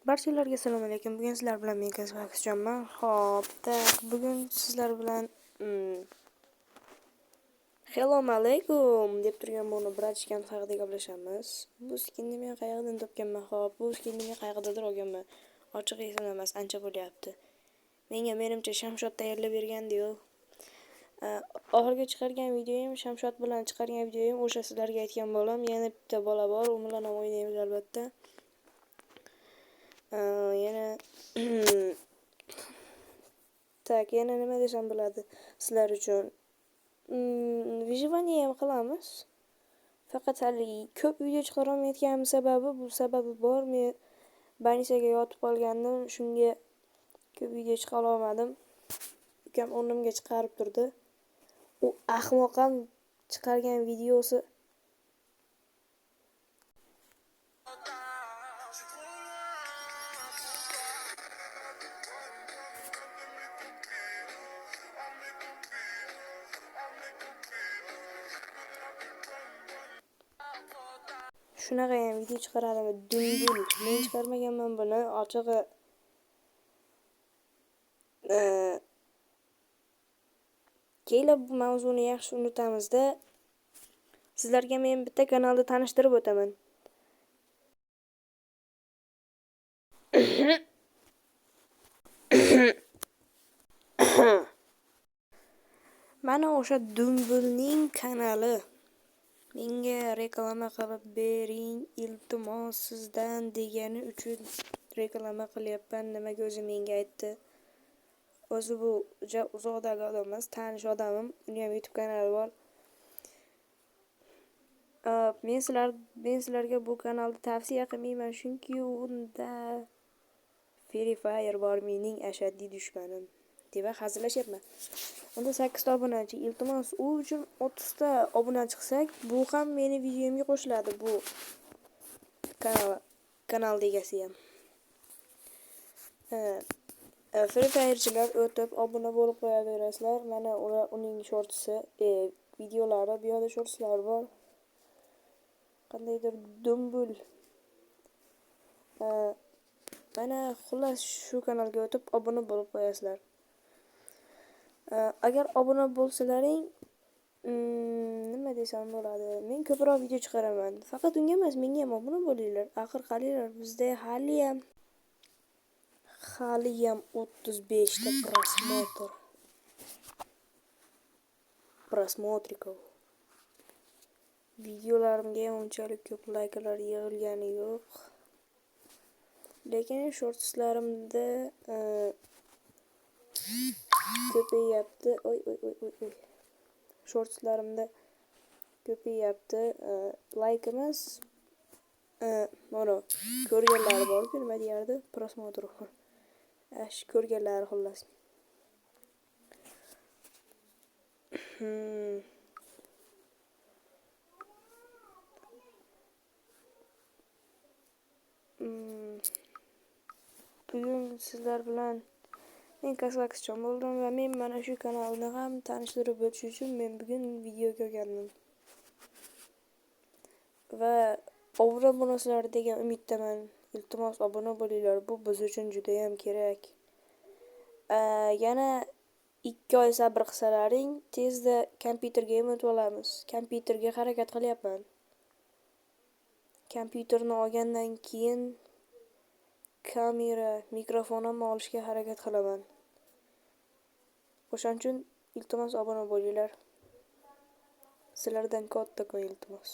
Barchalarga assalomu alaykum. Bugun sizlar bilan men Kasbakisjonman. Xo'p, bugun sizlar bilan Assalomu alaykum deb turgan buni bratishkam haqida gaplashamiz. Bu skinni men qayerdan topganman? Xo'p, bu skinni men qayerdadir olganman. Ochiq esim emas, ancha bo'lyapti. Menimcha Shamshod tayyorlab bergandi-yu. Oxirgi chiqargan videoyim Shamshod bilan chiqargan videoyim o'sha sizlarga aytgan bo'lam. Yana bitta bola bor, u bilan ham o'ynaymiz albatta. Yana yana nima desam bo'ladi sizlar uchun. Vijivaniya ham qilamiz. Faqat hali ko'p video chiqara olmayotganim sababi bor. Men больницаga yotib qolgandim, shunga ko'p video chiqara olmadim. Ukam o'rnimga chiqarib turdi. U ahmoq ham chiqargan videosi shunaqa ham video chiqaradimi? Dumbul. Men chiqarmaganman buni. Ochig'i kelib bu mavzuni yaxshi unutamiz-da. Sizlarga men bitta kanalni tanishtirib o'taman. Mana o'sha Dumbulning kanali. Menga reklama qilib bering, iltimos sizdan degani uchun reklama qilyapman. Nimaga o'zi menga aytdi. O'zi bu uzoqdagi odam emas, tanish odamim. Uning ham YouTube kanali bor. Men sizlarga bu kanalni tavsiya qilmayman, chunki unda Free Fire bor, mening ashaddiy dushmanim. Deb hazillashyapman. Unda 8 ta obunachi. Iltimos, u uchun 30 ta obunachi qilsak, bu ham meni videomga qo'shiladi, bu kanal egasi ham. Free Fire'chilar o'tib obuna bo'lib qo'yaverasizlar. Mana uning shortisi, videolari, bu yerda shortlar bor. Qandaydir Dumbul. Mana xullas shu kanalga o'tib obuna bo'lib qo'yasizlar. Agar obuna bo'lsalaring, nima desam bo'ladi? Men ko'proq video chiqaraman. Faqat unga emas, menga ham obuna bo'linglar. Axir qaranglar, bizda hali ham 35 ta просмотриков. Videolarimga ham unchalik ko'p layklar yig'ilgani yo'q. Lekin shortslarimda ko'payapti. Oy. Shortslarimda ko'payapti. Like emas. Mana ko'rganlar bor, nima deyardi? Просмотр. Ko'rganlar xullas. Bugun sizlar bilan men Kasbakisjon bo'ldim va men mana shu kanalni ham tanishtirib o'tish uchun men bugun video ko'rgandim. Va obuna bo'lasizlar degan umiddaman. Iltimos obuna bo'linglar, bu biz uchun juda ham kerak. Yana 2 oy sabr qilsalaring, tezda kompyuterga ham o'tib olamiz. Kompyuterga harakat qilyapman. Kompyuterni olgandan keyin kamera, mikrofon ham olishga harakat qilaman. O'shaning uchun iltimos obuna bo'linglar. Sizlardan katta iltimos.